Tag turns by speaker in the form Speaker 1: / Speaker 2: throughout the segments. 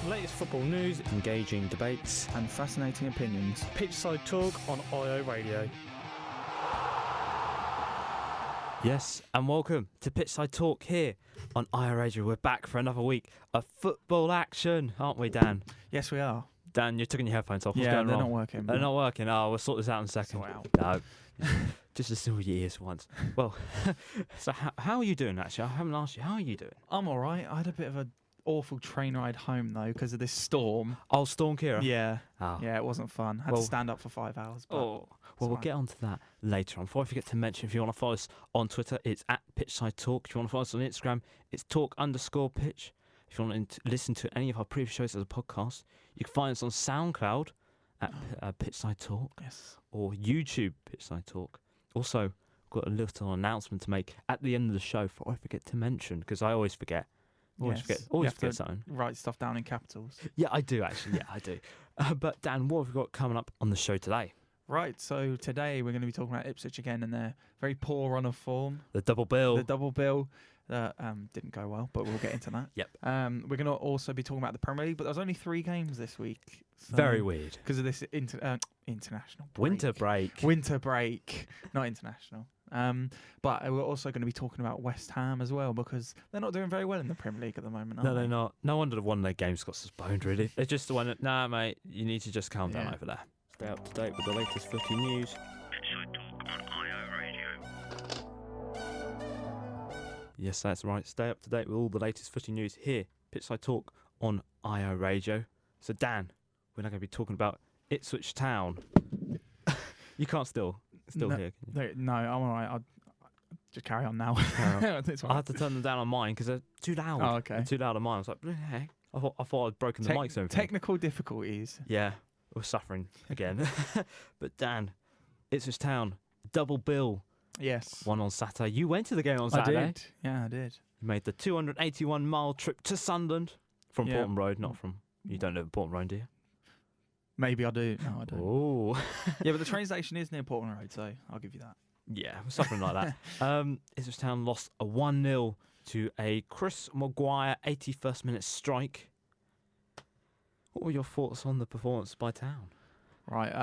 Speaker 1: latest football news, engaging debates,
Speaker 2: and fascinating opinions.
Speaker 1: Pitchside Talk on IO Radio.
Speaker 3: Yes, and welcome to Pitchside Talk here on IO Radio. We're back for another week of football action, aren't we, Dan?
Speaker 2: Yes, we are.
Speaker 3: Dan, you're taking your headphones off. What's
Speaker 2: Yeah,
Speaker 3: going
Speaker 2: they're
Speaker 3: on?
Speaker 2: not working.
Speaker 3: They're not working. Oh, we'll sort this out in a second. No, just listen with your ears once. Well, so how are you doing, actually? I haven't asked you. How are you doing?
Speaker 2: I'm all right. I had a bit of an awful train ride home, though, because of this storm.
Speaker 3: Oh, Storm Kira?
Speaker 2: Yeah.
Speaker 3: Oh.
Speaker 2: Yeah, it wasn't fun. Had to stand up for 5 hours. But
Speaker 3: well, we'll get onto that later on. Before I forget to mention, if you want to follow us on Twitter, it's at Pitchside Talk. If you want to follow us on Instagram, it's talk_pitch. If you want to listen to any of our previous shows as a podcast, you can find us on SoundCloud at Pitchside Talk.
Speaker 2: Yes.
Speaker 3: Or YouTube Pitchside Talk. Also, I've got a little announcement to make at the end of the show before I forget to mention, because I always forget. Always forget something.
Speaker 2: Write stuff down in capitals.
Speaker 3: Yeah, I do actually. Yeah, I do. But Dan, what have we got coming up on the show today?
Speaker 2: Right, so today we're going to be talking about Ipswich again and their very poor run of form.
Speaker 3: The double bill.
Speaker 2: The double bill didn't go well, but we'll get into that.
Speaker 3: Yep.
Speaker 2: We're going to also be talking about the Premier League, but there's only 3 games this week. So
Speaker 3: Very weird.
Speaker 2: Because of this international break.
Speaker 3: Winter break.
Speaker 2: Not international. But we're also going to be talking about West Ham as well, because they're not doing very well in the Premier League at the moment,
Speaker 3: No, they're not. No wonder one of their games got postponed, really. They're just the one that, nah, mate, you need to just calm down over there. Stay up to date with the latest footy news.
Speaker 4: Pitchside Talk on IO Radio.
Speaker 3: Yes, that's right. Stay up to date with all the latest footy news here, Pitchside Talk on IO Radio. So, Dan, we're now going to be talking about Ipswich Town. You can't still hear, can you?
Speaker 2: No, I'm all right. I'll just carry on now.
Speaker 3: I had to turn them down on mine because they're too loud.
Speaker 2: Oh, okay.
Speaker 3: They're too loud on mine. I was like, hey. I thought I'd broken the mics over.
Speaker 2: Technical difficulties.
Speaker 3: Yeah, we're suffering again. But Dan, Ipswich Town, double bill.
Speaker 2: Yes.
Speaker 3: One on Saturday. You went to the game on Saturday.
Speaker 2: I did. Yeah, I did.
Speaker 3: You made the 281-mile trip to Sunderland from Portman Road, not from... You don't live at Portman Road, do you?
Speaker 2: Maybe I do. No, I don't.
Speaker 3: Oh.
Speaker 2: Yeah, but the train station is near Portman Road, so I'll give you that.
Speaker 3: Yeah, something like that. Ipswich Town lost a 1-0 to a Chris Maguire 81st minute strike. What were your thoughts on the performance by Town?
Speaker 2: Right.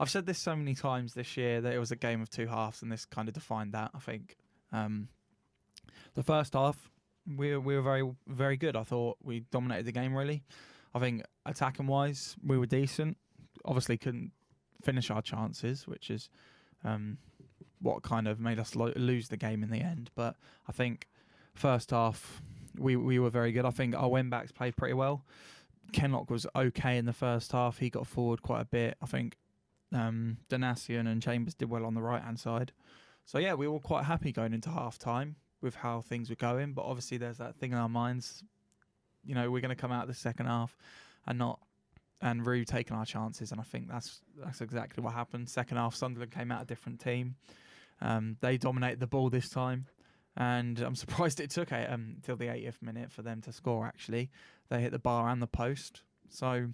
Speaker 2: I've said this so many times this year that it was a game of 2 halves, and this kind of defined that, I think. The first half, we were very, very good. I thought we dominated the game, really. I think attacking-wise, we were decent. Obviously couldn't finish our chances, which is what kind of made us lose the game in the end. But I think first half, we were very good. I think our wing-backs played pretty well. Kenlock was okay in the first half. He got forward quite a bit. I think Donasian and Chambers did well on the right-hand side. So, yeah, we were quite happy going into half-time with how things were going. But obviously there's that thing in our minds, you know, we're going to come out the second half and really taking our chances. And I think that's exactly what happened. Second half, Sunderland came out a different team. They dominated the ball this time. And I'm surprised it took until the 80th minute for them to score, actually. They hit the bar and the post. So,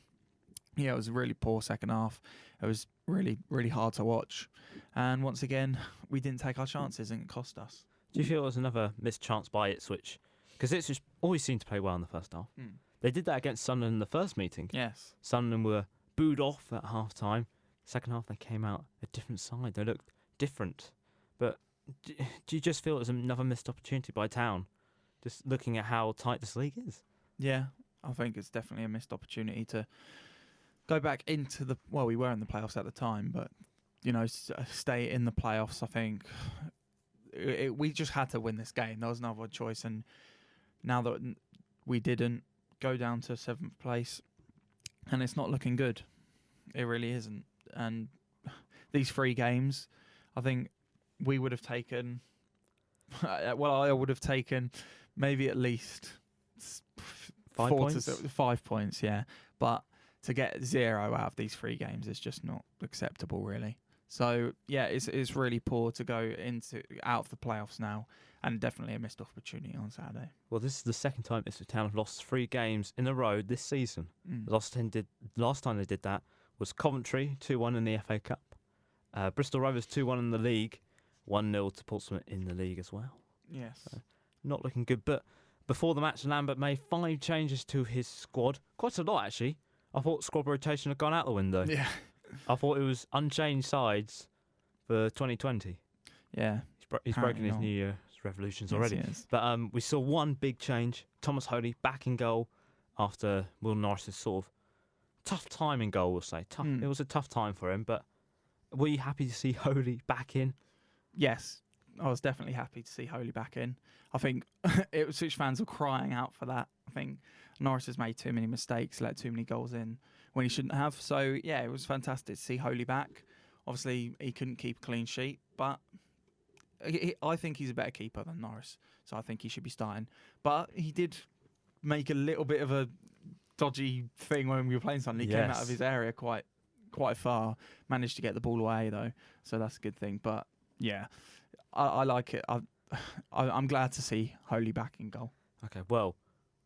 Speaker 2: yeah, it was a really poor second half. It was really, really hard to watch. And once again, we didn't take our chances and it cost us.
Speaker 3: Do you feel it was another missed chance by Ipswich? Because Ipswich always seemed to play well in the first half. They did that against Sunderland in the first meeting.
Speaker 2: Yes.
Speaker 3: Sunderland were booed off at half-time. Second half, they came out a different side. They looked different. But do you just feel it was another missed opportunity by Town, just looking at how tight this league is?
Speaker 2: Yeah, I think it's definitely a missed opportunity to go back into the... Well, we were in the playoffs at the time, but, you know, stay in the playoffs, I think... we just had to win this game. There was no other choice. And now that we didn't, go down to 7th place, and it's not looking good. It really isn't. And these 3 games, I think we would have taken... well, I would have taken maybe at least
Speaker 3: 5 points?
Speaker 2: 5 points, yeah. But to get 0 out of these 3 games is just not acceptable, really. So, yeah, it's really poor to go out of the playoffs now, and definitely a missed opportunity on Saturday.
Speaker 3: Well, this is the second time Ipswich Town have lost 3 games in a row this season. Last time they did that was Coventry, 2-1 in the FA Cup. Bristol Rovers 2-1 in the league, 1-0 to Portsmouth in the league as well.
Speaker 2: Yes.
Speaker 3: So, not looking good. But before the match, Lambert made 5 changes to his squad. Quite a lot, actually. I thought squad rotation had gone out the window.
Speaker 2: Yeah.
Speaker 3: I thought it was unchanged sides for 2020.
Speaker 2: Yeah.
Speaker 3: He's broken his New Year's revolutions already.
Speaker 2: Yes.
Speaker 3: But we saw one big change. Thomas Holy back in goal after Will Norris's sort of tough time in goal, we'll say. It was a tough time for him, but were you happy to see Holy back in?
Speaker 2: Yes, I was definitely happy to see Holy back in. I think Ipswich fans were crying out for that. I think Norris has made too many mistakes, let too many goals in when he shouldn't have. So, yeah, it was fantastic to see Holy back. Obviously, he couldn't keep a clean sheet, but I think he's a better keeper than Norris, so I think he should be starting. But he did make a little bit of a dodgy thing when we were playing something. He came out of his area quite far, managed to get the ball away, though, so that's a good thing. But, yeah, I like it. I'm glad to see Holy back in goal.
Speaker 3: Okay, well,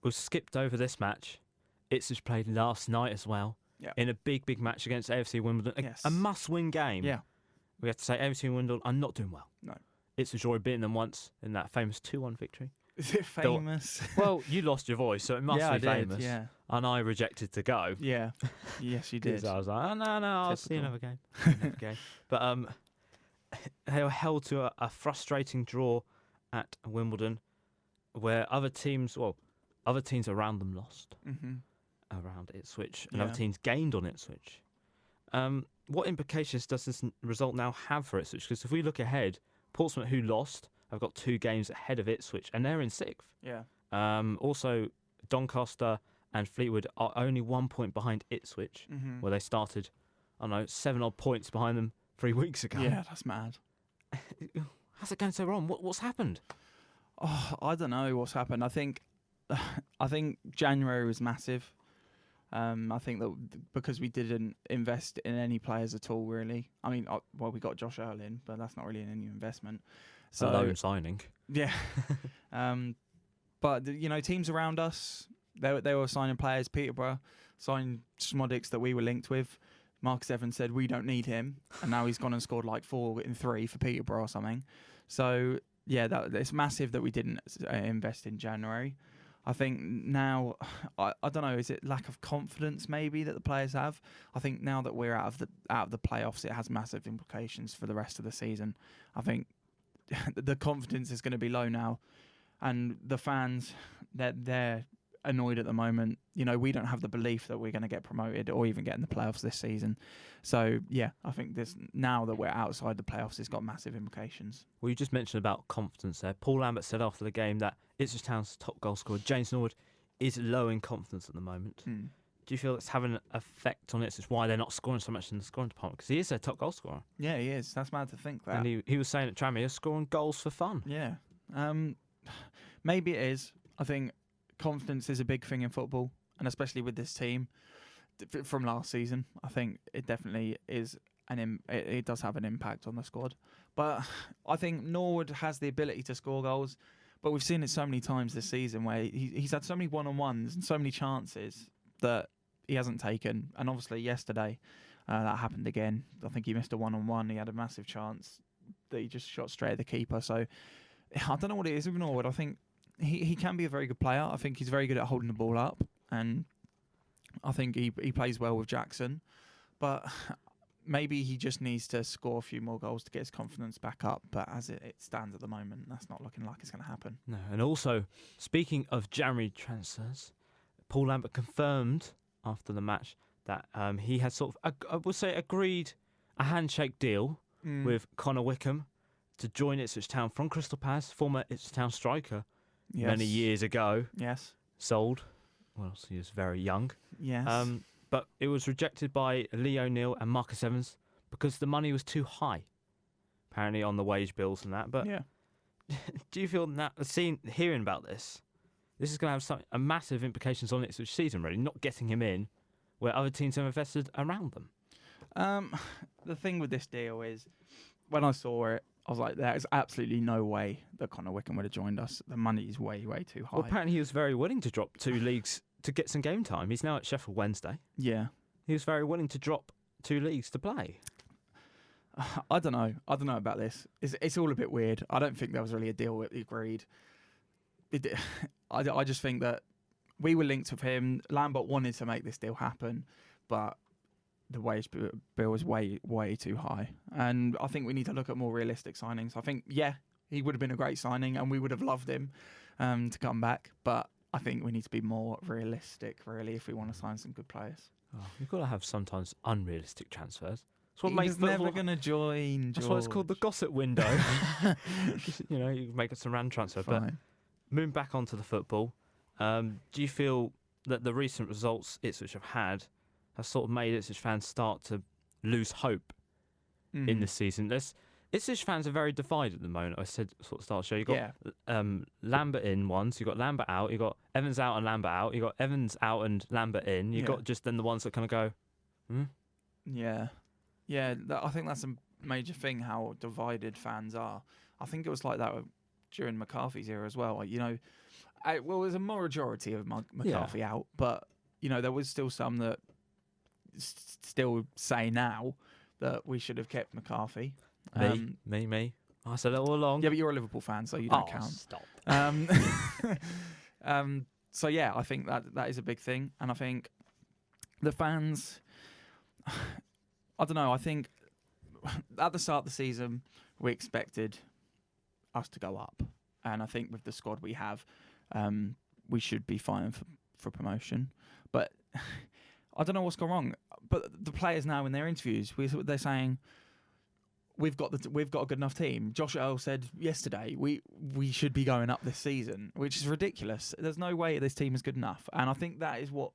Speaker 3: we've skipped over this match. Ipswich played last night as well in a big match against AFC Wimbledon. A must-win game. Yeah. We have to say AFC Wimbledon are not doing well.
Speaker 2: No.
Speaker 3: Ipswich already beaten them once in that famous 2-1 victory.
Speaker 2: Is it famous?
Speaker 3: Well, you lost your voice, so it must be famous.
Speaker 2: Yeah.
Speaker 3: And I rejected to go.
Speaker 2: Yeah. Yes, you did.
Speaker 3: I was like, oh, no, I'll see another game. But they were held to a frustrating draw at Wimbledon, where other teams around them lost around Ipswich, and other teams gained on Ipswich. What implications does this result now have for Ipswich? Because if we look ahead, Portsmouth, who lost, have got 2 games ahead of Ipswich, and they're in 6th.
Speaker 2: Yeah.
Speaker 3: Also, Doncaster and Fleetwood are only 1 point behind Ipswich, where they started, 7 odd points behind them 3 weeks ago.
Speaker 2: Yeah, that's mad.
Speaker 3: How's it going so wrong? What's happened?
Speaker 2: Oh, I don't know what's happened. I think January was massive. I think that because we didn't invest in any players at all, really. I mean, we got Josh Earl in, but that's not really any investment. So,
Speaker 3: a loan signing.
Speaker 2: Yeah. But, teams around us, they were signing players. Peterborough signed Schmodix that we were linked with. Marcus Evans said, we don't need him. And now he's gone and scored like 4 in 3 for Peterborough or something. So, yeah, it's massive that we didn't invest in January. I think now, I don't know, is it lack of confidence maybe that the players have? I think now that we're out of the playoffs, it has massive implications for the rest of the season. I think the confidence is going to be low now, and the fans, they're annoyed at the moment. We don't have the belief that we're going to get promoted or even get in the playoffs this season. So, yeah, I think this now that we're outside the playoffs, it's got massive implications.
Speaker 3: Well, you just mentioned about confidence there. Paul Lambert said after the game that Ipswich Town's top goal scorer, James Norwood, is low in confidence at the moment. Do you feel it's having an effect on Ipswich, why they're not scoring so much in the scoring department? Because he is their top goal scorer.
Speaker 2: Yeah, he is. That's mad to think that.
Speaker 3: And he was saying at Tranmere, scoring goals for fun.
Speaker 2: Yeah. Maybe it is. I think confidence is a big thing in football, and especially with this team from last season. I think it definitely is it does have an impact on the squad. But I think Norwood has the ability to score goals, but we've seen it so many times this season where he's had so many one-on-ones and so many chances that he hasn't taken. And obviously yesterday that happened again. I think he missed a one-on-one. He had a massive chance that he just shot straight at the keeper. So I don't know what it is with Norwood. I think he can be a very good player. I think he's very good at holding the ball up, and I think he plays well with Jackson. But maybe he just needs to score a few more goals to get his confidence back up. But as it stands at the moment, that's not looking like it's going to happen.
Speaker 3: No, and also, speaking of January transfers, Paul Lambert confirmed after the match that he had sort of, I would say, agreed a handshake deal with Connor Wickham to join Ipswich Town from Crystal Palace, former Ipswich Town striker.
Speaker 2: Yes.
Speaker 3: Many years ago.
Speaker 2: Yes.
Speaker 3: Sold. Well, he was very young.
Speaker 2: Yes.
Speaker 3: But it was rejected by Lee O'Neill and Marcus Evans because the money was too high, apparently on the wage bills and that. But
Speaker 2: yeah.
Speaker 3: Do you feel that hearing about this is going to have a massive implications on Ipswich season, really, not getting him in where other teams have invested around them?
Speaker 2: The thing with this deal is, when I saw it, I was like, there is absolutely no way that Connor Wickham would have joined us. The money is way, way too high.
Speaker 3: Well, apparently he was very willing to drop 2 leagues to get some game time. He's now at Sheffield Wednesday.
Speaker 2: Yeah.
Speaker 3: He was very willing to drop 2 leagues to play.
Speaker 2: I don't know about this. It's all a bit weird. I don't think there was really a deal agreed. I just think that we were linked with him. Lambert wanted to make this deal happen, but the wage bill was way too high. And I think we need to look at more realistic signings. I think, he would have been a great signing and we would have loved him to come back. But I think we need to be more realistic, really, if we want to sign some good players.
Speaker 3: Oh, you've got to have sometimes unrealistic transfers. That's what
Speaker 2: He
Speaker 3: makes
Speaker 2: was never
Speaker 3: football-
Speaker 2: going to join.
Speaker 3: That's why it's called the gossip window. You make some random transfer. But
Speaker 2: Fine.
Speaker 3: moving back onto the football, do you feel that the recent results Ipswich have had have sort of made Ipswich fans start to lose hope in this season? Ipswich fans are very divided at the moment. I said sort of start show. You got Lambert in once. You got Lambert out. You got Evans out and Lambert out. You got Evans out and Lambert in. You got just then the ones that kind of go,
Speaker 2: Yeah. I think that's a major thing. How divided fans are. I think it was like that during McCarthy's era as well. There's a majority of McCarthy out, but there was still some that still say now that we should have kept McCarthy.
Speaker 3: Me. I said it all along.
Speaker 2: Yeah, but you're a Liverpool fan, so you don't count.
Speaker 3: Stop.
Speaker 2: So yeah, I think that is a big thing, and I think the fans. I don't know. I think at the start of the season we expected us to go up, and I think with the squad we have, we should be fighting for promotion. But I don't know what's gone wrong. But the players now in their interviews, they're saying, We've got a good enough team. Josh Earl said yesterday we should be going up this season, which is ridiculous. There's no way this team is good enough, and I think that is what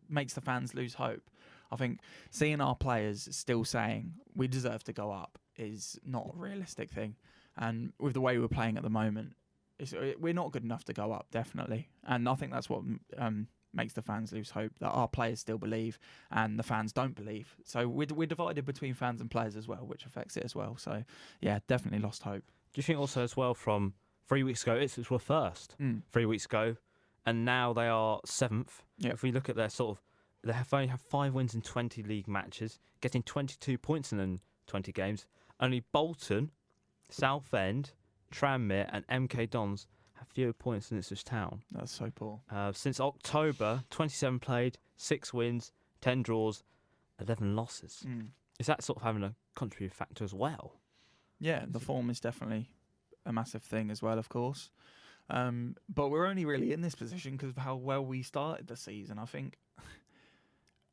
Speaker 2: makes the fans lose hope. I think seeing our players still saying we deserve to go up is not a realistic thing, and with the way we're playing at the moment, we're not good enough to go up, definitely. And I think that's what makes the fans lose hope, that our players still believe and the fans don't believe. So we're divided between fans and players as well, which affects it as well. So yeah, definitely lost hope.
Speaker 3: Do you think also as well from 3 weeks ago, Ipswich were first 3 weeks ago, and now they are 7th.
Speaker 2: Yep.
Speaker 3: If we look at their they have only have 5 wins in 20 league matches, getting 22 points in 20 games. Only Bolton, Southend, Tranmere and MK Dons have fewer points than Ipswich Town.
Speaker 2: That's so poor.
Speaker 3: Since October, 27 played, 6 wins, 10 draws, 11 losses. Is that sort of having a contributing factor as well?
Speaker 2: Yeah, the form is definitely a massive thing as well, of course. But we're only really in this position because of how well we started the season. I think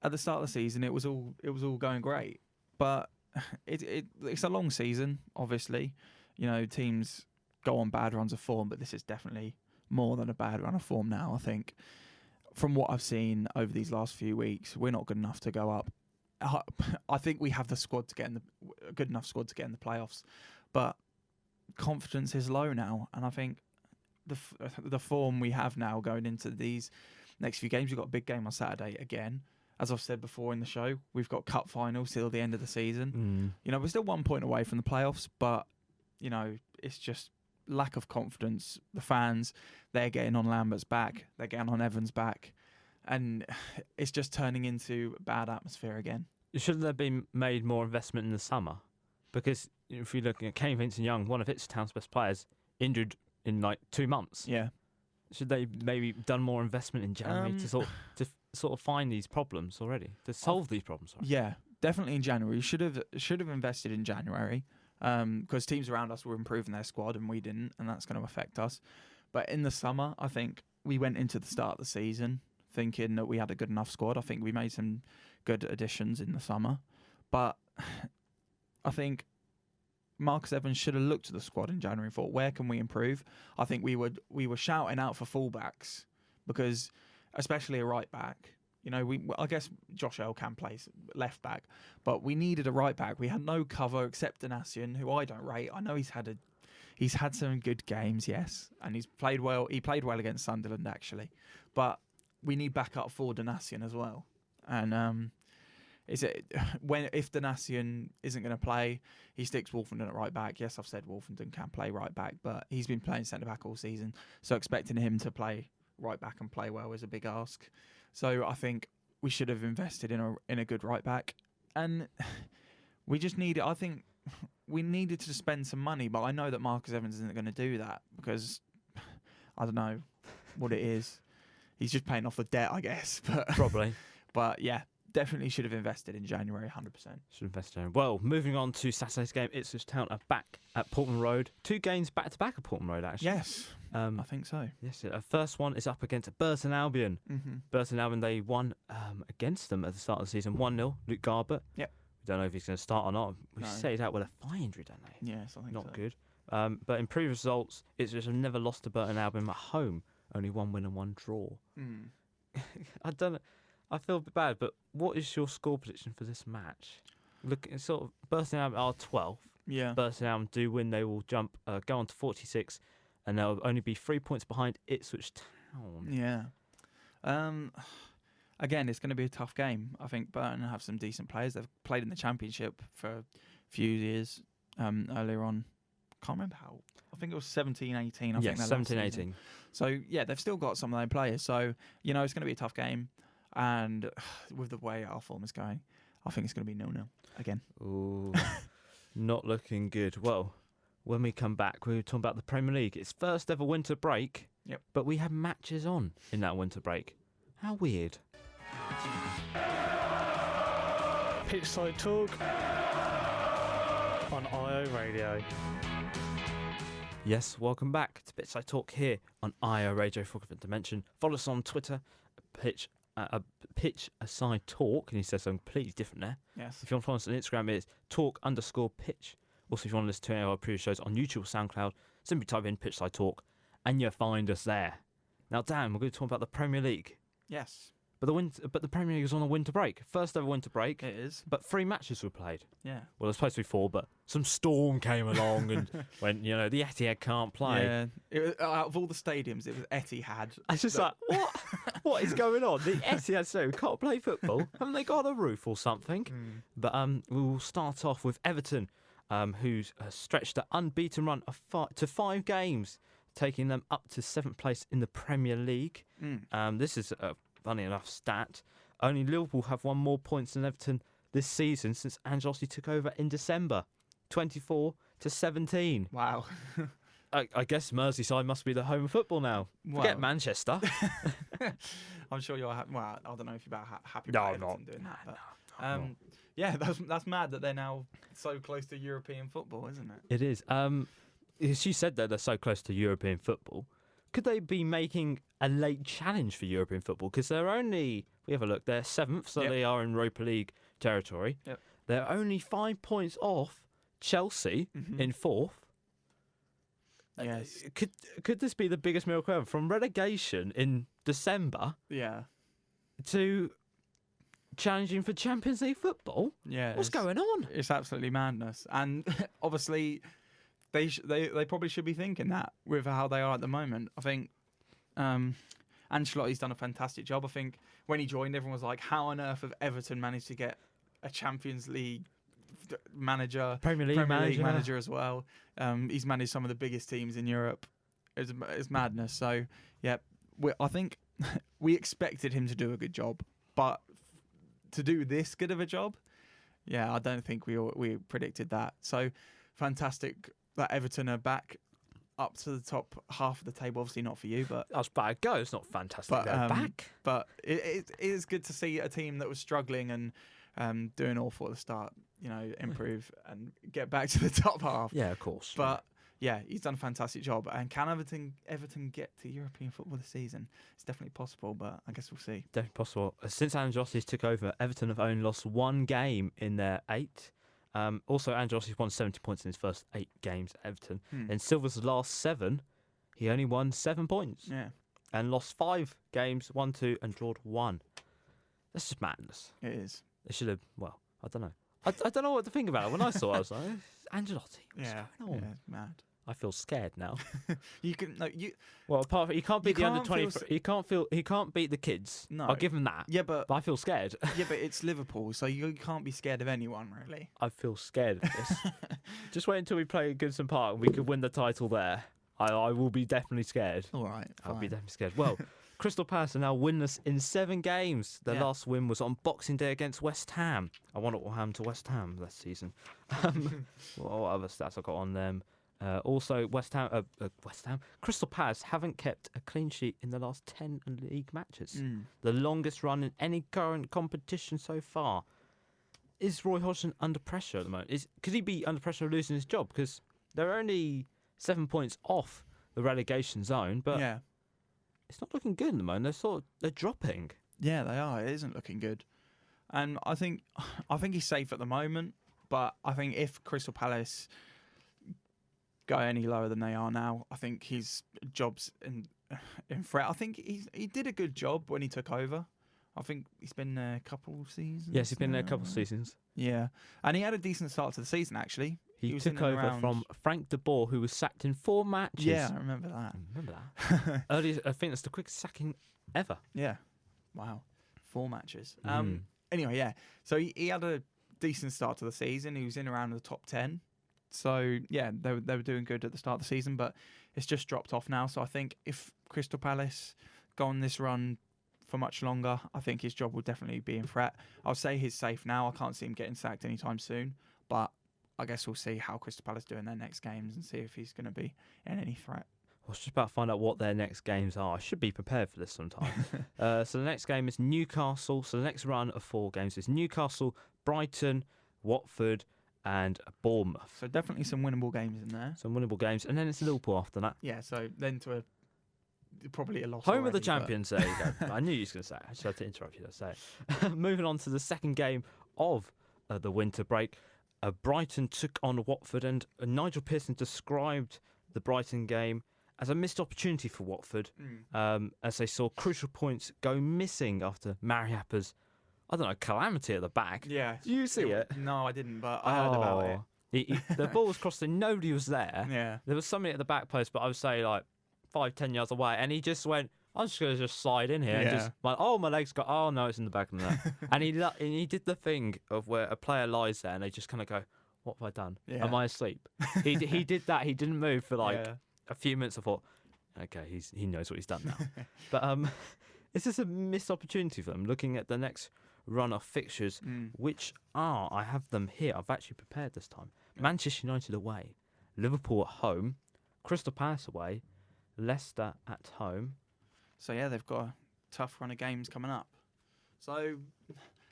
Speaker 2: at the start of the season it was all going great, but it's a long season. Obviously, teams go on bad runs of form, but this is definitely more than a bad run of form now. I think from what I've seen over these last few weeks, we're not good enough to go up. I think we have the squad to get a good enough squad to get in the playoffs, but confidence is low now, and I think the form we have now going into these next few games, we've got a big game on Saturday again. As I've said before in the show, we've got cup finals till the end of the season. We're still 1 point away from the playoffs, but it's just lack of confidence. The fans, they're getting on Lambert's back, they're getting on Evans' back, and it's just turning into a bad atmosphere again.
Speaker 3: Shouldn't there be made more investment in the summer? Because if you're looking at Kane Vincent-Young, one of Ipswich Town's best players, injured in 2 months.
Speaker 2: Yeah.
Speaker 3: Should they maybe done more investment in January to sort of find these problems already, to solve these problems? Sorry.
Speaker 2: Yeah, definitely in January. Should have invested in January. Because teams around us were improving their squad and we didn't, and that's going to affect us. But in the summer, I think we went into the start of the season thinking that we had a good enough squad. I think we made some good additions in the summer. But I think Marcus Evans should have looked at the squad in January and thought, where can we improve? I think we were shouting out for fullbacks, because especially a right back. I guess Josh Earl can play left back, but we needed a right back. We had no cover except Donatian, who I don't rate. I know he's had some good games, yes, and he's played well. He played well against Sunderland actually, but we need backup for Donatian as well. And if Donatian isn't going to play, he sticks Wolfenden at right back. Yes, I've said Wolfenden can play right back, but he's been playing centre back all season, so expecting him to play right back and play well is a big ask. So I think we should have invested in a good right back, and we just needed. I think we needed to spend some money, but I know that Marcus Evans isn't going to do that, because I don't know what it is. He's just paying off the debt, I guess. But
Speaker 3: Probably.
Speaker 2: but yeah, definitely should have invested in January, 100%.
Speaker 3: Should invest in. Well, moving on to Saturday's game, Ipswich Town are back at Portman Road. 2 games back-to-back at Portman Road, actually.
Speaker 2: Yes, I think so.
Speaker 3: Yes, the first one is up against Burton Albion.
Speaker 2: Mm-hmm.
Speaker 3: Burton Albion, they won against them at the start of the season, 1-0. Luke Garbett.
Speaker 2: Yep.
Speaker 3: We don't know if he's going to start or not. We
Speaker 2: No.
Speaker 3: say he's out with a thigh injury, don't they?
Speaker 2: Yes, I think
Speaker 3: Not
Speaker 2: so.
Speaker 3: good. But in previous results, Ipswich have never lost to Burton Albion at home. Only 1 win and 1 draw.
Speaker 2: Mm.
Speaker 3: I don't know. I feel a bit bad, but what is your score prediction for this match? Look, it's sort of Burton Albion are 12th.
Speaker 2: Yeah.
Speaker 3: Burton Albion do win, they will jump, go on to 46, and they'll only be 3 points behind Ipswich Town.
Speaker 2: Yeah. Again, it's going to be a tough game. I think Burton have some decent players. They've played in the Championship for a few years earlier on. Can't remember how. I think it was 17, 18. I think
Speaker 3: Yes,
Speaker 2: their last
Speaker 3: 17,
Speaker 2: season.
Speaker 3: 18.
Speaker 2: So, yeah, they've still got some of their players. So, it's going to be a tough game. And with the way our form is going, I think it's going to be 0-0 again.
Speaker 3: Ooh, not looking good. Well, when we come back, we're talking about the Premier League. It's first ever winter break.
Speaker 2: Yep.
Speaker 3: But we have matches on in that winter break. How weird.
Speaker 1: Pitchside Talk on IO Radio.
Speaker 3: Yes, welcome back to Pitchside Talk here on IO Radio for Different Dimension. Follow us on Twitter, Pitch Aside Talk, and he says something completely different there.
Speaker 2: Yes.
Speaker 3: If you want to follow us on Instagram, it's talk_pitch. Also, if you want to listen to any of our previous shows on YouTube or SoundCloud, simply type in Pitchside Talk and you'll find us there. Now, Dan, we're going to talk about the Premier League.
Speaker 2: Yes.
Speaker 3: But the Premier League is on a winter break. First ever winter break.
Speaker 2: It is.
Speaker 3: But 3 matches were played.
Speaker 2: Yeah.
Speaker 3: Well, there's supposed to be 4, but some storm came along and when, the Etihad can't play.
Speaker 2: Yeah. It was, out of all the stadiums, it was Etihad.
Speaker 3: It's just like, what? What is going on? The Etihad Stadium can't play football. Haven't they got a roof or something? But we will start off with Everton, who's stretched an unbeaten run of 5 games, taking them up to 7th place in the Premier League. This is a funny enough stat. Only Liverpool have won more points than Everton this season since Ancelotti took over in December, 24-17.
Speaker 2: Wow.
Speaker 3: I guess Merseyside must be the home of football now. Forget
Speaker 2: Well.
Speaker 3: Manchester.
Speaker 2: I'm sure you're happy. Well, I don't know if you're happy
Speaker 3: No,
Speaker 2: about
Speaker 3: I'm
Speaker 2: Everton
Speaker 3: not.
Speaker 2: doing that. But, yeah, that's mad that they're now so close to European football, isn't it?
Speaker 3: It is. As you said that they're so close to European football, could they be making a late challenge for European football? Because they're only, we have a look, they're 7th, so
Speaker 2: Yep.
Speaker 3: they are in Europa League territory.
Speaker 2: Yep.
Speaker 3: They're only 5 points off Chelsea in 4th.
Speaker 2: Yes.
Speaker 3: Could this be the biggest miracle ever? From relegation in December
Speaker 2: Yeah.
Speaker 3: to challenging for Champions League football?
Speaker 2: Yeah.
Speaker 3: What's going on?
Speaker 2: It's absolutely madness, and obviously, they probably should be thinking that with how they are at the moment. I think Ancelotti's done a fantastic job. I think when he joined, everyone was like, "How on earth have Everton managed to get a Champions League manager,
Speaker 3: Premier League
Speaker 2: manager as well?" He's managed some of the biggest teams in Europe. It's madness. So yeah, I think we expected him to do a good job, but to do this good of a job, yeah, I don't think we predicted that. So fantastic that Everton are back up to the top half of the table. Obviously not for you, but
Speaker 3: That's bad go. It's not fantastic.
Speaker 2: But,
Speaker 3: They're back.
Speaker 2: but it is good to see a team that was struggling and doing awful at the start, improve and get back to the top half.
Speaker 3: Yeah, of course.
Speaker 2: But yeah, he's done a fantastic job. And can Everton get to European football this season? It's definitely possible, but I guess we'll see.
Speaker 3: Definitely possible. Since Ancelotti took over, Everton have only lost 1 game in their 8. Also, Ancelotti's won 70 points in his first 8 games at Everton. In Silva's last 7, he only won 7 points.
Speaker 2: Yeah,
Speaker 3: And lost 5 games, 1, 2, and drawed 1. That's just madness.
Speaker 2: it is.
Speaker 3: They should have, well, I don't know. I don't know what to think about it. When I saw it, I was like, Ancelotti, what's going on?
Speaker 2: Yeah, it's mad.
Speaker 3: I feel scared now.
Speaker 2: Well,
Speaker 3: apart from he can't beat the under
Speaker 2: can't
Speaker 3: 20.
Speaker 2: feel
Speaker 3: He can't beat the kids.
Speaker 2: No.
Speaker 3: I'll give him that.
Speaker 2: Yeah, but
Speaker 3: I feel scared.
Speaker 2: it's Liverpool, so you can't be scared of anyone, really.
Speaker 3: I feel scared of this. Just wait until we play at Goodson Park and we could win the title there. I will be definitely scared.
Speaker 2: All right,
Speaker 3: I'll be definitely scared. Well, Crystal Palace are now winless in 7 games. Their last win was on Boxing Day against West Ham. I wonder what will happen to West Ham this season. What other stats I got on them? Also, Crystal Palace haven't kept a clean sheet in the last 10 league matches. The longest run in any current competition so far. Is Roy Hodgson under pressure at the moment? Could he be under pressure of losing his job? Because they're only 7 points off the relegation zone, but it's not looking good at the moment. They're dropping.
Speaker 2: Yeah, they are. It isn't looking good. And I think he's safe at the moment, but I think if Crystal Palace go any lower than they are now, I think his job's in threat. I think he did a good job when he took over. I think he's been there a couple of seasons.
Speaker 3: Yes, he's been there a couple of seasons.
Speaker 2: Yeah, and he had a decent start to the season, actually.
Speaker 3: He took over from Frank de Boer, who was sacked in 4 matches.
Speaker 2: Yeah, I remember that.
Speaker 3: Earlier, I think that's the quickest sacking ever.
Speaker 2: Yeah. Wow. 4 matches. Anyway, yeah. So he had a decent start to the season. He was in around the top 10. So, yeah, they were doing good at the start of the season, but it's just dropped off now. So I think if Crystal Palace go on this run for much longer, I think his job will definitely be in threat. I'll say he's safe now. I can't see him getting sacked anytime soon, but I guess we'll see how Crystal Palace do in their next games and see if he's going to be in any threat.
Speaker 3: I was just about to find out what their next games are. I should be prepared for this sometime. So the next game is Newcastle. So the next run of 4 games is Newcastle, Brighton, Watford, and Bournemouth.
Speaker 2: So definitely some winnable games in there.
Speaker 3: Some winnable games, and then it's Liverpool after that.
Speaker 2: Yeah, so then to probably a loss.
Speaker 3: Home
Speaker 2: already,
Speaker 3: of the champions. There you go. I knew you were going to say it. I just had to interrupt you to say it. Moving on to the second game of the winter break. Brighton took on Watford, and Nigel Pearson described the Brighton game as a missed opportunity for Watford, as they saw crucial points go missing after Mariappa's, calamity at the back.
Speaker 2: Yeah.
Speaker 3: Did you see it?
Speaker 2: No, I didn't, but I heard about it.
Speaker 3: The ball was crossed and nobody was there.
Speaker 2: Yeah.
Speaker 3: There was somebody at the back post, but I would say like 5-10 yards away, and he just went, I'm just going to slide in here. And just like, my legs got, oh no, it's in the back of the net. And he did the thing of where a player lies there and they just kind of go, what have I done?
Speaker 2: Yeah.
Speaker 3: Am I asleep? He did that. He didn't move for a few minutes. I thought, okay, he knows what he's done now. But it's just a missed opportunity for them. Looking at the next run of fixtures, which are, I have them here. I've actually prepared this time. Manchester United away, Liverpool at home, Crystal Palace away, Leicester at home.
Speaker 2: So yeah, they've got a tough run of games coming up. So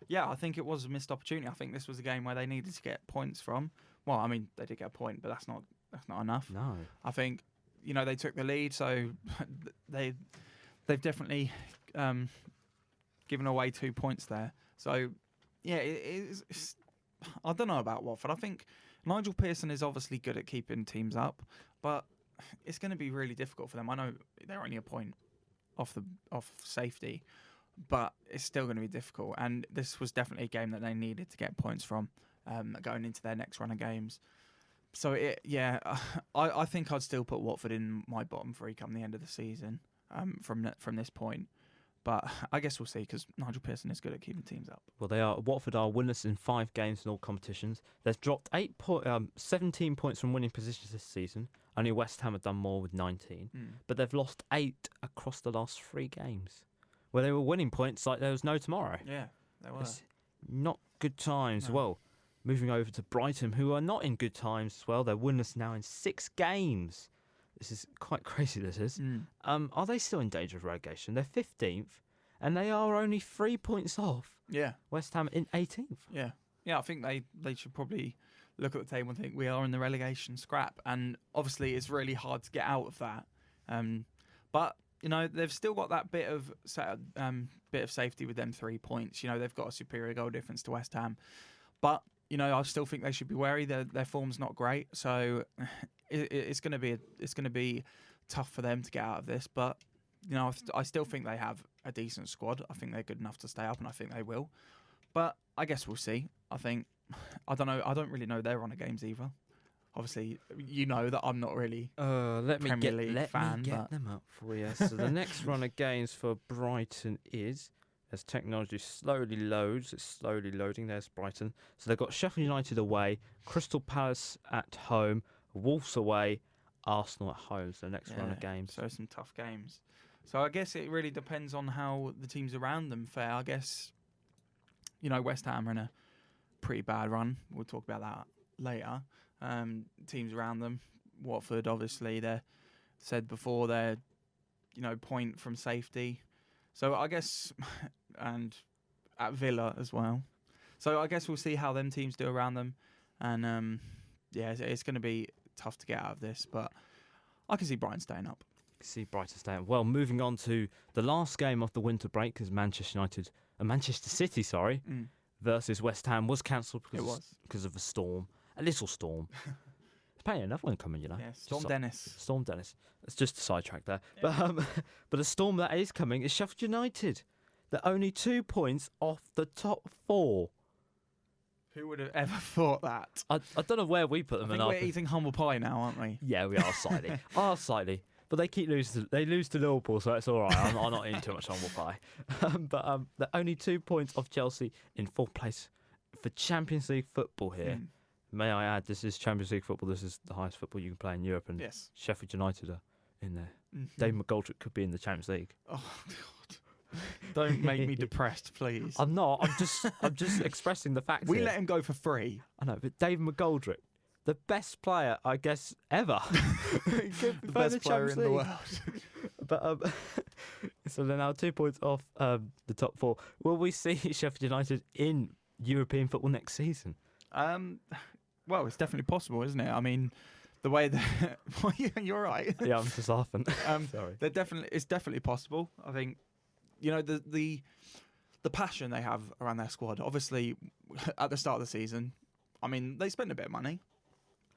Speaker 2: yeah, I think it was a missed opportunity. I think this was a game where they needed to get points from. Well, I mean, they did get a point, but that's not enough.
Speaker 3: No.
Speaker 2: I think, they took the lead, so they've definitely given away 2 points there. So yeah, it's I don't know about Watford. I think Nigel Pearson is obviously good at keeping teams up, but it's going to be really difficult for them. I know they're only a point off safety, but it's still going to be difficult. And this was definitely a game that they needed to get points from going into their next run of games. So I think I'd still put Watford in my bottom 3 come the end of the season from this point. But I guess we'll see, because Nigel Pearson is good at keeping teams up.
Speaker 3: Well, Watford are winners in 5 games in all competitions. They've dropped 17 points from winning positions this season. Only West Ham have done more with 19. But they've lost 8 across the last 3 games, where they were winning points like there was no tomorrow.
Speaker 2: Yeah, they were.
Speaker 3: It's not good times.
Speaker 2: No.
Speaker 3: Well, moving over to Brighton, who are not in good times as well. They're winners now in 6 games. This is quite crazy, this is. Are they still in danger of relegation? They're 15th, and they are only 3 points off.
Speaker 2: Yeah.
Speaker 3: West Ham in 18th.
Speaker 2: Yeah. Yeah, I think they should probably look at the table and think we are in the relegation scrap. And obviously it's really hard to get out of that. But, they've still got that bit of safety with them 3 points. They've got a superior goal difference to West Ham. But, I still think they should be wary. Their form's not great. So it's going to be tough for them to get out of this. But, I still think they have a decent squad. I think they're good enough to stay up, and I think they will. But I guess we'll see. I don't know. I don't really know their run of games either. Obviously, that I'm not really Premier League fan.
Speaker 3: Let me get them up for you. So the next run of games for Brighton is, as technology slowly loads, it's slowly loading. There's Brighton. So they've got Sheffield United away, Crystal Palace at home, Wolves away, Arsenal at home. So the next run of games.
Speaker 2: So some tough games. So I guess it really depends on how the teams around them fare. I guess, West Ham are in a pretty bad run. We'll talk about that later. Teams around them, Watford, obviously, they're said before they're, point from safety. So I guess, and at Villa as well. So I guess we'll see how them teams do around them. And it's going to be tough to get out of this, but I can see Brighton staying up.
Speaker 3: See Brighton staying. Well, moving on to the last game of the winter break, because Manchester City, versus West Ham was cancelled because of a storm, a little storm. There's apparently another one coming,
Speaker 2: Yeah, Storm Dennis.
Speaker 3: Storm Dennis. It's just a sidetrack there. Yeah. But a storm that is coming is Sheffield United. They're only 2 points off the top 4.
Speaker 2: Who would have ever thought that?
Speaker 3: I don't know where we put them.
Speaker 2: I think we're eating humble pie now, aren't we?
Speaker 3: Yeah, we are slightly. But they keep losing. They lose to Liverpool, so it's all right. I'm not eating too much humble pie. But they're only 2 points off Chelsea in 4th place for Champions League football here. May I add, this is Champions League football. This is the highest football you can play in Europe, and Sheffield United are in there. Dave McGoldrick could be in the Champions League.
Speaker 2: Oh God! Don't make me depressed, please.
Speaker 3: I'm not. I'm just expressing the fact.
Speaker 2: We let him go for free.
Speaker 3: I know, but Dave McGoldrick, the best player, I guess, ever.
Speaker 2: The best player in the world.
Speaker 3: But so they're now 2 points off the top 4. Will we see Sheffield United in European football next season?
Speaker 2: Well, it's definitely possible, isn't it? I mean, the way that you're right.
Speaker 3: Yeah, I'm just laughing. Sorry.
Speaker 2: It's definitely possible. I think, the passion they have around their squad. Obviously, at the start of the season, I mean, they spent a bit of money,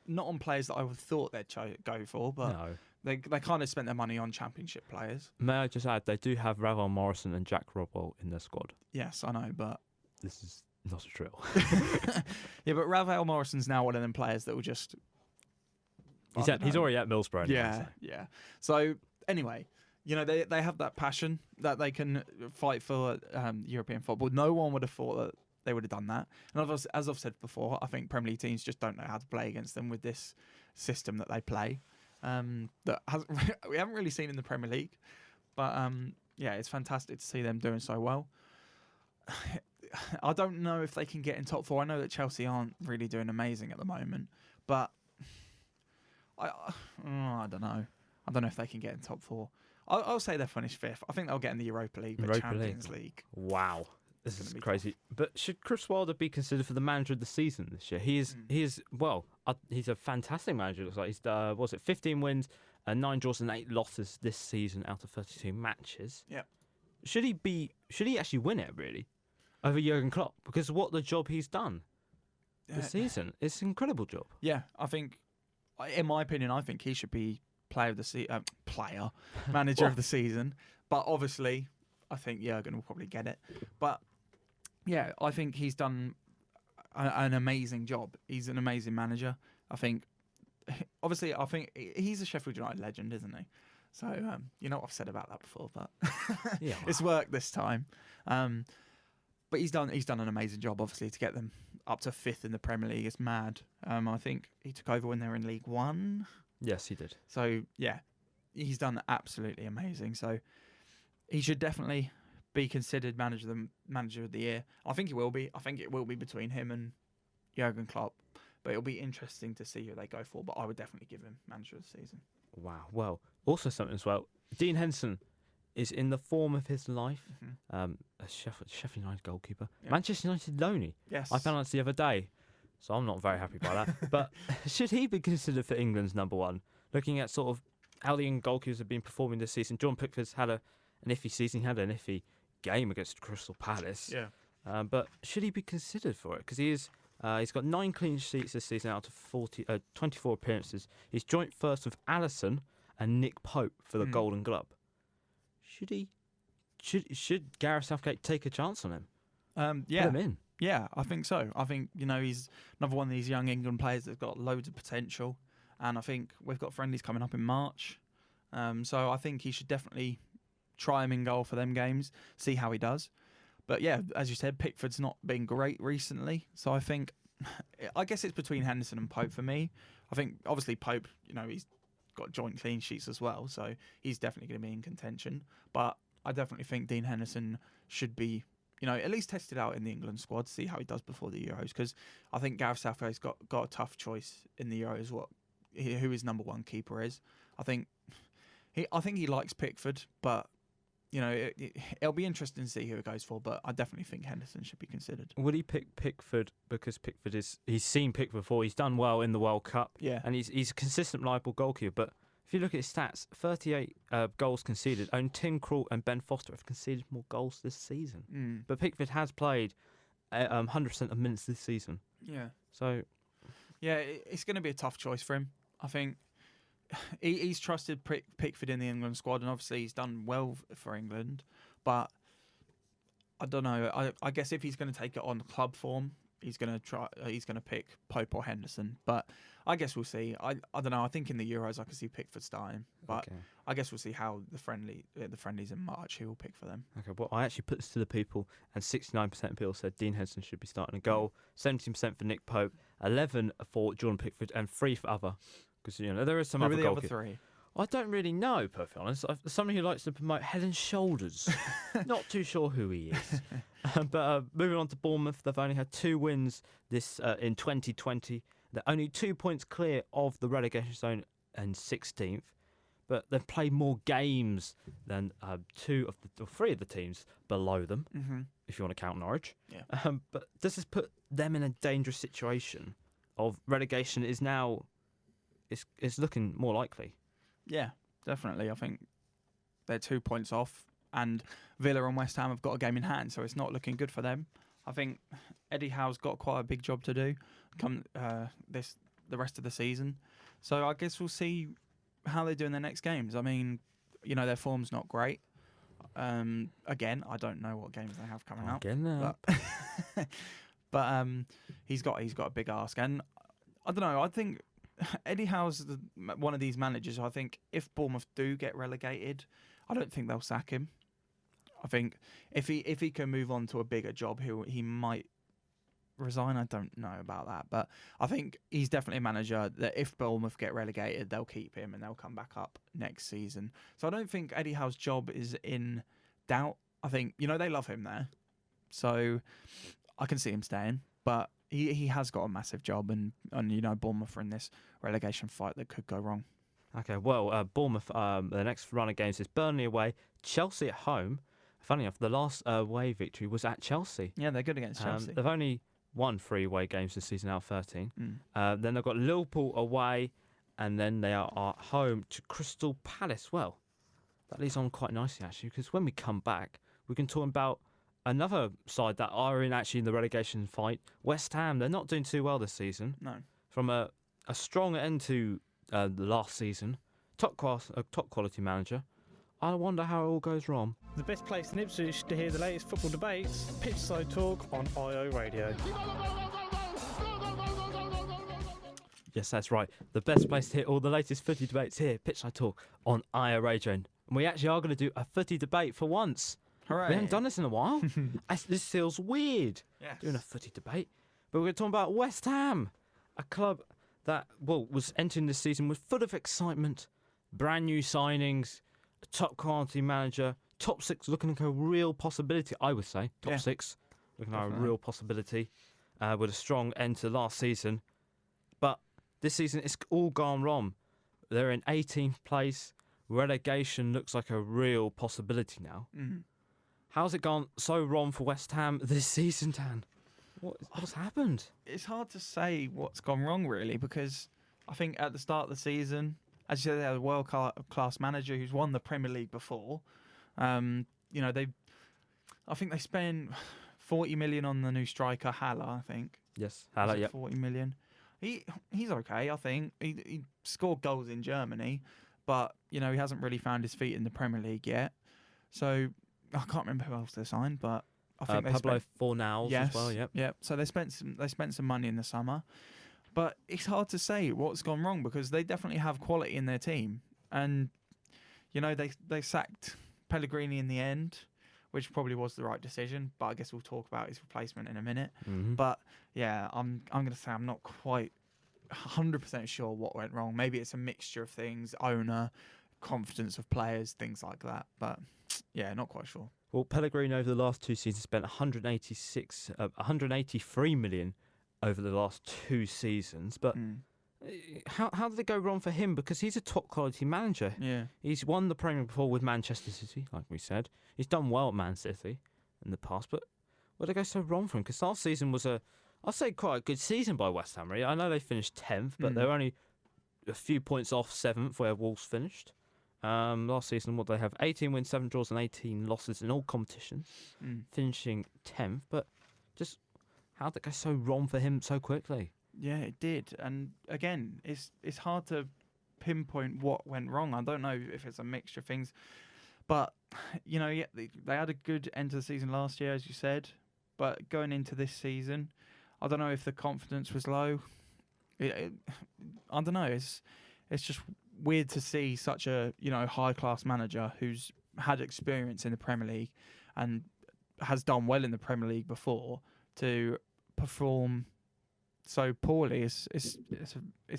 Speaker 2: not on players that I would thought they'd go for, but
Speaker 3: no.
Speaker 2: They kind of spent their money on Championship players.
Speaker 3: May I just add, they do have Ravel Morrison and Jack Rodwell in their squad.
Speaker 2: Yes, I know, but
Speaker 3: this is not a drill.
Speaker 2: Yeah, but Ravel Morrison's now one of them players that will just.
Speaker 3: He's already at Middlesbrough. Anyway,
Speaker 2: yeah. So anyway, they have that passion that they can fight for European football. No one would have thought that they would have done that. And as I've said before, I think Premier League teams just don't know how to play against them with this system that they play. We haven't really seen in the Premier League, but it's fantastic to see them doing so well. I don't know if they can get in top 4. I know that Chelsea aren't really doing amazing at the moment, but I don't know. I don't know if they can get in top 4. I'll say they'll finish 5th. I think they'll get in the Europa League, but Champions League.
Speaker 3: Wow. This is crazy. But should Chris Wilder be considered for the manager of the season this year? He is he's a fantastic manager. It looks like he's 15 wins, 9 draws and 8 losses this season out of 32 matches.
Speaker 2: Yeah. Should
Speaker 3: he actually win it really over Jurgen Klopp? Because what the job he's done this season, it's an incredible job.
Speaker 2: Yeah, I think, in my opinion, I think he should be manager of the season. But obviously, I think Jurgen will probably get it. But yeah, I think he's done an amazing job. He's an amazing manager. I think he's a Sheffield United legend, isn't he? So, I've said about that before, but it's worked this time. But he's done an amazing job, obviously, to get them up to 5th in the Premier League. It's mad. I think he took over when they were in League One.
Speaker 3: Yes, he did.
Speaker 2: So, yeah, he's done absolutely amazing. So, he should definitely be considered manager of the year. I think he will be. I think it will be between him and Jurgen Klopp. But it'll be interesting to see who they go for. But I would definitely give him manager of the season.
Speaker 3: Wow. Well, also something as well. Dean Henderson is in the form of his life. A Sheffield United goalkeeper. Yeah. Manchester United loanee.
Speaker 2: Yes.
Speaker 3: I found out the other day. So I'm not very happy by that. But should he be considered for England's number 1? Looking at sort of how the England goalkeepers have been performing this season. John Pickford's had an iffy season. He had an iffy game against Crystal Palace.
Speaker 2: Yeah.
Speaker 3: But should he be considered for it? Because he's got 9 clean sheets this season out of 24 appearances. He's joint first with Alisson and Nick Pope for the Golden Glove. Should Gareth Southgate take a chance on him?
Speaker 2: Yeah.
Speaker 3: Put him in.
Speaker 2: Yeah, I think so. I think, he's another one of these young England players that's got loads of potential. And I think we've got friendlies coming up in March. So I think he should definitely try him in goal for them games, see how he does. But yeah, as you said, Pickford's not been great recently. So I guess it's between Henderson and Pope for me. I think, obviously, Pope, he's got joint clean sheets as well. So he's definitely going to be in contention. But I definitely think Dean Henderson should be, at least tested out in the England squad, see how he does before the Euros. Because I think Gareth Southgate's got a tough choice in the Euros. who his number one keeper is. I think he likes Pickford, but it'll be interesting to see who it goes for. But I definitely think Henderson should be considered.
Speaker 3: Would he pick Pickford because he's seen Pickford before? He's done well in the World Cup,
Speaker 2: Yeah,
Speaker 3: and he's a consistent, reliable goalkeeper. But if you look at his stats, 38 goals conceded. Only Tim Krul and Ben Foster have conceded more goals this season. But Pickford has played 100% of minutes this season.
Speaker 2: Yeah.
Speaker 3: So,
Speaker 2: yeah, it's going to be a tough choice for him. I think he's trusted Pickford in the England squad, and obviously he's done well for England. But I don't know. I guess if he's going to take it on club form, he's going to try. He's going to pick Pope or Henderson. But I guess we'll see. I don't know. I think in the Euros I could see Pickford starting, but
Speaker 3: okay.
Speaker 2: I guess we'll see how the friendlies in March who will pick for them.
Speaker 3: Okay, well, I actually put this to the people, and 69% of people said Dean Henderson should be starting a goal, 17% for Nick Pope, 11% for Jordan Pickford, and 3% for other. Because there is some
Speaker 2: Who
Speaker 3: other
Speaker 2: are the
Speaker 3: goalkeepers.
Speaker 2: other three?
Speaker 3: I don't really know, perfectly honest. Somebody who likes to promote Head and Shoulders. Not too sure who he is. But moving on to Bournemouth, they've only had 2 wins this in 2020. They're only 2 points clear of the relegation zone and 16th. But they've played more games than 3 of the teams below them, if you want to count Norwich.
Speaker 2: Yeah.
Speaker 3: But does this put them in a dangerous situation of relegation is now... It's looking more likely.
Speaker 2: Yeah, definitely. I think they're 2 points off, and Villa and West Ham have got a game in hand, so it's not looking good for them. I think Eddie Howe's got quite a big job to do the rest of the season. So I guess we'll see how they do in their next games. I mean, their form's not great. Again, I don't know what games they have coming up. But he's got a big ask, and I don't know. I think Eddie Howe's one of these managers. I think if Bournemouth do get relegated, I don't think they'll sack him. I think if he can move on to a bigger job, he might resign. I don't know about that, but I think he's definitely a manager that if Bournemouth get relegated, they'll keep him and they'll come back up next season. So I don't think Eddie Howe's job is in doubt. I think they love him there, so I can see him staying, but he has got a massive job, and Bournemouth are in this relegation fight that could go wrong.
Speaker 3: Okay, well, Bournemouth, the next run of games is Burnley away, Chelsea at home. Funny enough, the last away victory was at Chelsea.
Speaker 2: Yeah, they're good against Chelsea.
Speaker 3: They've only won 3 away games this season out of 13. Then they've got Liverpool away, and then they are at home to Crystal Palace. Well, that leads on quite nicely, actually, because when we come back, we can talk about another side that are actually in the relegation fight. West Ham, they're not doing too well this season.
Speaker 2: No.
Speaker 3: From a strong end to the last season, top quality manager. I wonder how it all goes wrong.
Speaker 1: The best place in Ipswich to hear the latest football debates, Pitchside Talk on IO Radio.
Speaker 3: Yes, that's right. The best place to hear all the latest footy debates here, Pitchside Talk on IO Radio. And we actually are going to do a footy debate for once.
Speaker 2: Hooray.
Speaker 3: We haven't done this in a while. This feels weird,
Speaker 2: Yes.
Speaker 3: doing a footy debate. But we're going to talk about West Ham, a club that was entering this season with full of excitement, brand new signings, a top quality manager, top 6 looking like a real possibility, I would say. Top 6 looking like a real possibility with a strong end to last season. But this season, it's all gone wrong. They're in 18th place. Relegation looks like a real possibility now. How's it gone so wrong for West Ham this season, Dan? What's happened?
Speaker 2: It's hard to say what's gone wrong, really, because I think at the start of the season, as you said, they had a world-class manager who's won the Premier League before. I think they spent 40 million on the new striker, Haller, I think.
Speaker 3: Yes, Haller, yeah.
Speaker 2: 40 million. He's okay, I think. He scored goals in Germany, but, he hasn't really found his feet in the Premier League yet. So I can't remember who else they signed, but I think they
Speaker 3: Pablo
Speaker 2: spent...
Speaker 3: Fornals as well, yep.
Speaker 2: Yeah, so they spent some money in the summer. But it's hard to say what's gone wrong because they definitely have quality in their team. And, they sacked Pellegrini in the end, which probably was the right decision. But I guess we'll talk about his replacement in a minute. But, yeah, I'm going to say I'm not quite 100% sure what went wrong. Maybe it's a mixture of things, owner, confidence of players, things like that. But, yeah, not quite sure.
Speaker 3: Well, Pellegrini over the last 2 seasons spent 183 million over the last 2 seasons. But How did it go wrong for him? Because he's a top quality manager.
Speaker 2: Yeah.
Speaker 3: He's won the Premier League before with Manchester City, like we said. He's done well at Man City in the past, but where did it go so wrong for him? Because last season was I'd say quite a good season by West Ham. Really. I know they finished 10th, but they're only a few points off 7th, where Wolves finished. Last season, what they have 18 wins, 7 draws, and 18 losses in all competitions, finishing 10th. But just how did it go so wrong for him so quickly?
Speaker 2: Yeah, it did. And again, it's hard to pinpoint what went wrong. I don't know if it's a mixture of things. But, yeah, they had a good end to the season last year, as you said. But going into this season, I don't know if the confidence was low. I don't know. It's just weird to see such a high-class manager who's had experience in the Premier League and has done well in the Premier League before to perform so poorly. It's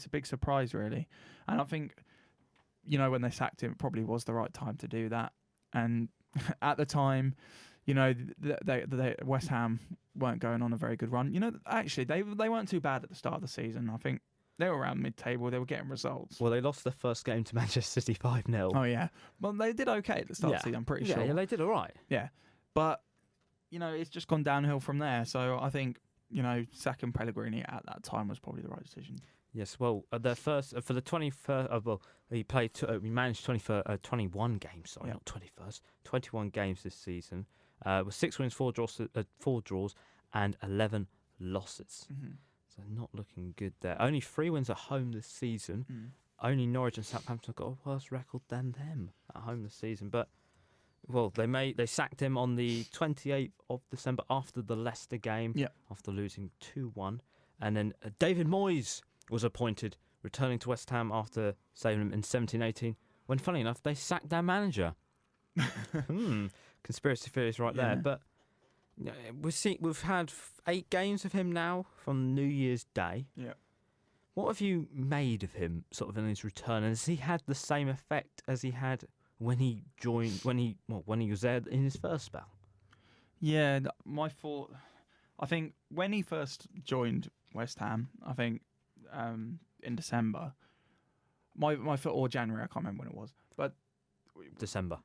Speaker 2: a big surprise, really. And I think when they sacked him, it probably was the right time to do that. And at the time, they West Ham weren't going on a very good run. Actually, they weren't too bad at the start of the season. I think they were around mid-table. They were getting results.
Speaker 3: Well, they lost their first game to Manchester City 5-0.
Speaker 2: Oh, yeah. Well, they did okay at the start of the season, I'm pretty sure.
Speaker 3: Yeah, they did all right.
Speaker 2: Yeah. But, it's just gone downhill from there. So I think, sacking Pellegrini at that time was probably the right decision.
Speaker 3: Yes, well, their first for the 21st. He played. We managed 21 games. Sorry, not 21st. 21 games this season. With 6 wins, 4 draws, and 11 losses.
Speaker 2: Mm-hmm.
Speaker 3: So not looking good there. Only 3 wins at home this season. Only Norwich and Southampton got a worse record than them at home this season. But they sacked him on the 28th of December after the Leicester game.
Speaker 2: Yeah.
Speaker 3: After losing 2-1, and then David Moyes was appointed, returning to West Ham after saving them in 17-18, when, funny enough, they sacked their manager. Conspiracy theories right there. But we've had 8 games of him now from New Year's Day.
Speaker 2: Yeah.
Speaker 3: What have you made of him sort of in his return? And has he had the same effect as he had when he joined, when he was there in his first spell? Yeah,
Speaker 2: my thought, I think when he first joined West Ham, I think in December, my thought, or January, I can't remember when it was, but
Speaker 3: December.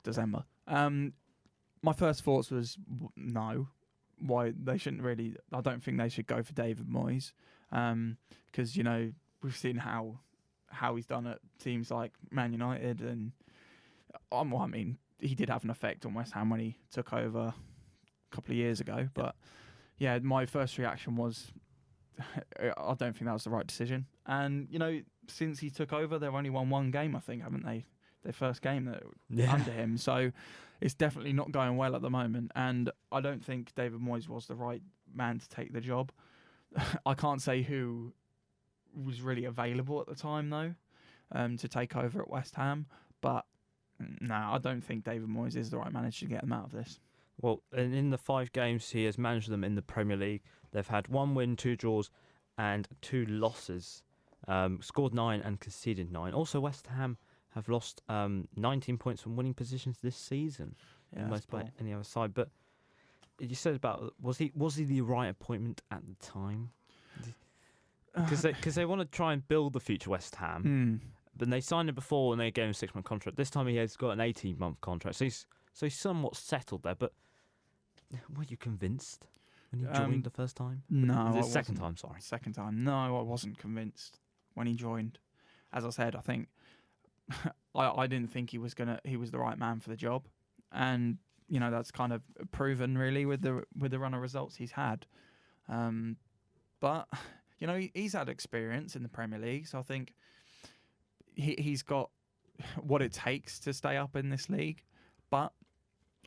Speaker 2: My first thoughts was no, why they shouldn't really. I don't think they should go for David Moyes, because we've seen how he's done at teams like Man United, and I mean he did have an effect on West Ham when he took over a couple of years ago. But yeah, my first reaction was I don't think that was the right decision. And since he took over, they've only won 1 game, I think, haven't they? Their first game under him, so it's definitely not going well at the moment. And I don't think David Moyes was the right man to take the job. I can't say who was really available at the time though, to take over at West Ham. But no, I don't think David Moyes is the right manager to get them out of this.
Speaker 3: Well, and in the 5 games he has managed them in the Premier League, they've had 1 win, 2 draws, and 2 losses. Scored 9 and conceded 9. Also, West Ham have lost 19 points from winning positions this season, almost by any other side. But you said about was he the right appointment at the time? Because they want to try and build the future West Ham. But they signed him before and they gave him a 6-month contract. This time he has got an 18-month contract, so he's somewhat settled there. But were you convinced when he joined the first time?
Speaker 2: No,
Speaker 3: second time. Sorry,
Speaker 2: second time. No, I wasn't convinced when he joined. As I said, I think. I didn't think he was the right man for the job, and that's kind of proven really with the run of results he's had. But he's had experience in the Premier League, so I think he's got what it takes to stay up in this league. But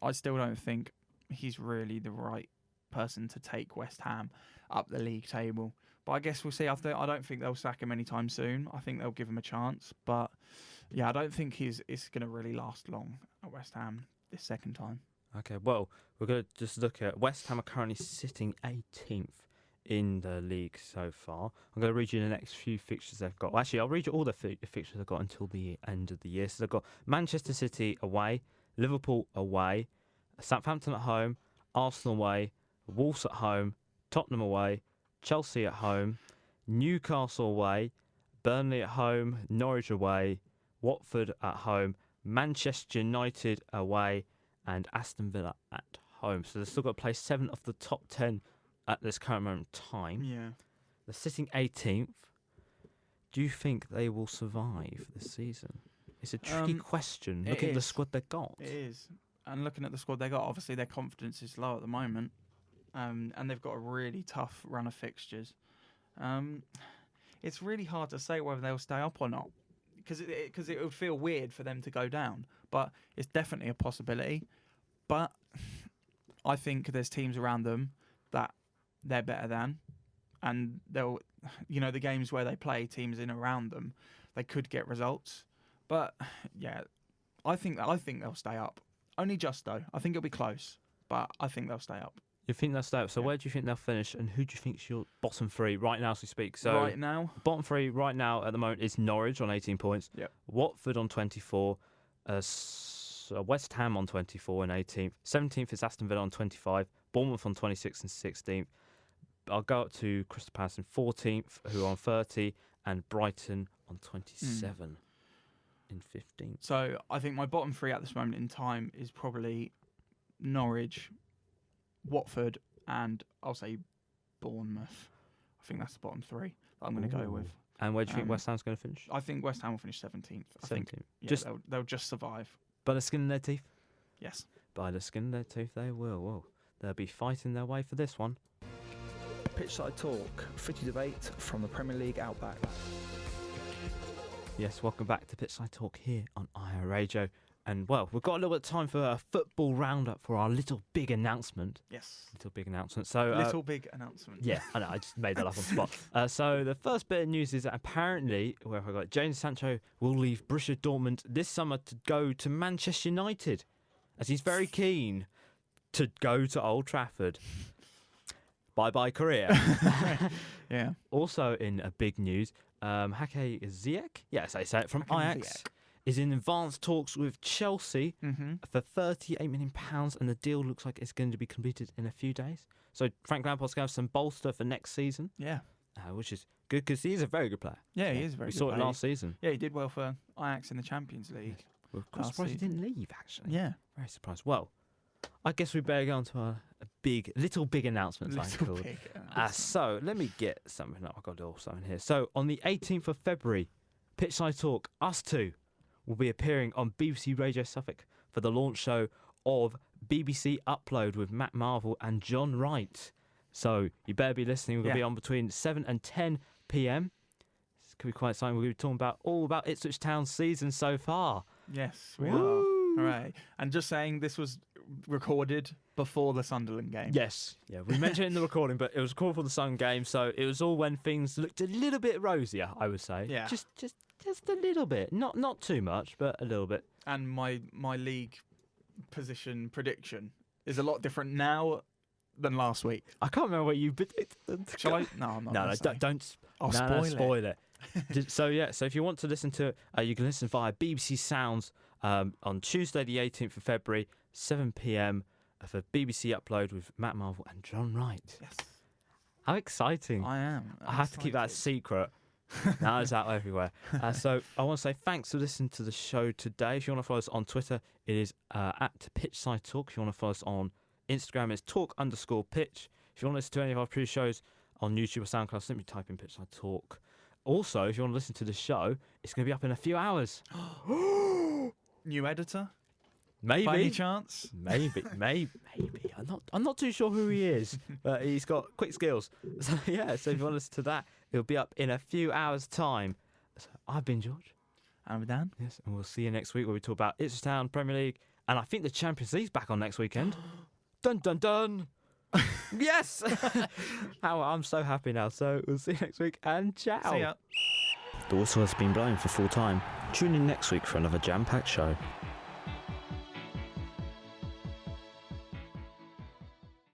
Speaker 2: I still don't think he's really the right person to take West Ham up the league table. But I guess we'll see. I don't think they'll sack him anytime soon. I think they'll give him a chance. But yeah, I don't think it's going to really last long at West Ham this second time.
Speaker 3: Okay, well, we're going to just look at West Ham are currently sitting 18th in the league so far. I'm going to read you the next few fixtures they've got. Well, actually, I'll read you all the fixtures they've got until the end of the year. So they've got Manchester City away, Liverpool away, Southampton at home, Arsenal away, Wolves at home, Tottenham away, Chelsea at home, Newcastle away, Burnley at home, Norwich away, Watford at home, Manchester United away, and Aston Villa at home. So they've still got to play 7 of the top 10 at this current moment in time.
Speaker 2: Yeah.
Speaker 3: They're sitting 18th. Do you think they will survive this season? It's a tricky question. Looking at the squad they got.
Speaker 2: It is. And looking at the squad they got, obviously their confidence is low at the moment. And they've got a really tough run of fixtures. It's really hard to say whether they'll stay up or not. Because it would feel weird for them to go down. But it's definitely a possibility. But I think there's teams around them that they're better than. And they'll, the games where they play teams in around them, they could get results. But yeah, I think they'll stay up. Only just though. I think it'll be close, but I think they'll stay up.
Speaker 3: You think they'll stay up? So where do you think they'll finish, and who do you think's your bottom 3 right now as we speak? So
Speaker 2: right now,
Speaker 3: bottom 3 right now at the moment is Norwich on 18 points.
Speaker 2: Yep.
Speaker 3: Watford on 24. West Ham on 24 and 18th. 17th is Aston Villa on 25. Bournemouth on 26 and 16th. I'll go up to Crystal Palace in 14th, who are on 30, and Brighton on 27 in 15th.
Speaker 2: So I think my bottom 3 at this moment in time is probably Norwich, Watford, and I'll say Bournemouth. I think that's the bottom 3 that I'm going to go with.
Speaker 3: And where do you think West Ham's going to finish?
Speaker 2: I think West Ham will finish 17th.
Speaker 3: 17th.
Speaker 2: They'll just survive.
Speaker 3: By the skin of their teeth?
Speaker 2: Yes.
Speaker 3: By the skin of their teeth, they will. Well, they'll be fighting their way for this one.
Speaker 1: Pitchside Talk, footy debate from the Premier League Outback.
Speaker 3: Yes, welcome back to Pitchside Talk here on IO Radio. And, well, we've got a little bit of time for a football roundup for our little big announcement.
Speaker 2: Yes.
Speaker 3: Little big announcement. So
Speaker 2: little big announcement.
Speaker 3: Yeah, I know, I just made that up on the spot. So the first bit of news is that apparently, where have I got it? Jadon Sancho will leave Borussia Dortmund this summer to go to Manchester United, as he's very keen to go to Old Trafford. Bye-bye career.
Speaker 2: Yeah.
Speaker 3: Also in big news, Hake Ziyech, yes, I say it, from Ajax, is in advanced talks with Chelsea for £38 million, and the deal looks like it's going to be completed in a few days. So Frank Lampard's going to have some bolster for next season, which is good because he is a very good player.
Speaker 2: Yeah, he is a very good
Speaker 3: player. We saw
Speaker 2: player.
Speaker 3: it last season.
Speaker 2: Yeah, he did well for Ajax in the Champions League.
Speaker 3: Well, I'm surprised he didn't leave, actually.
Speaker 2: Yeah.
Speaker 3: Very surprised. Well, I guess we better go on to a little big announcement. So let me get something up. I've got a little something here. So on the 18th of February, Pitchside Talk, us two, will be appearing on BBC Radio Suffolk for the launch show of BBC Upload with Matt Marvel and John Wright. So you better be listening. We're going to be on between 7 and 10 p.m. This could be quite exciting. We're going to be talking all about Ipswich Town's season so far.
Speaker 2: Yes, we are. All right. And just saying, this was recorded before the Sunderland game.
Speaker 3: Yes. Yeah, we mentioned it in the recording, but it was recorded for the Sun game, so it was all when things looked a little bit rosier, I would say.
Speaker 2: Yeah.
Speaker 3: Just a little bit. Not too much, but a little bit.
Speaker 2: And my league position prediction is a lot different now than last week.
Speaker 3: I can't remember what you predicted.
Speaker 2: Shall I? No, I'm not.
Speaker 3: No, don't.
Speaker 2: I'll
Speaker 3: spoil it. So if you want to listen to it, you can listen via BBC Sounds on Tuesday the 18th of February, 7 p.m. for BBC Upload with Matt Marvel and John Wright.
Speaker 2: Yes.
Speaker 3: How exciting.
Speaker 2: I am.
Speaker 3: I have to keep that secret. Now it's out everywhere. So I want to say thanks for listening to the show today. If you want to follow us on Twitter, it is at Pitchside Talk. If you want to follow us on Instagram, it's talk_pitch. If you want to listen to any of our previous shows on YouTube or SoundCloud, simply type in Pitchside Talk. Also, if you want to listen to the show, it's going to be up in a few hours.
Speaker 2: New editor?
Speaker 3: Maybe.
Speaker 2: By any chance?
Speaker 3: Maybe. I'm not too sure who he is, but he's got quick skills. So if you want to listen to that, it'll be up in a few hours' time. So I've been George.
Speaker 2: I'm Dan.
Speaker 3: Yes, and we'll see you next week where we talk about Ipswich Town, Premier League, and I think the Champions League's back on next weekend. Dun dun dun. Yes. I'm so happy now. So we'll see you next week, and ciao.
Speaker 2: See ya.
Speaker 3: The whistle has been blown for full time. Tune in next week for another jam-packed show.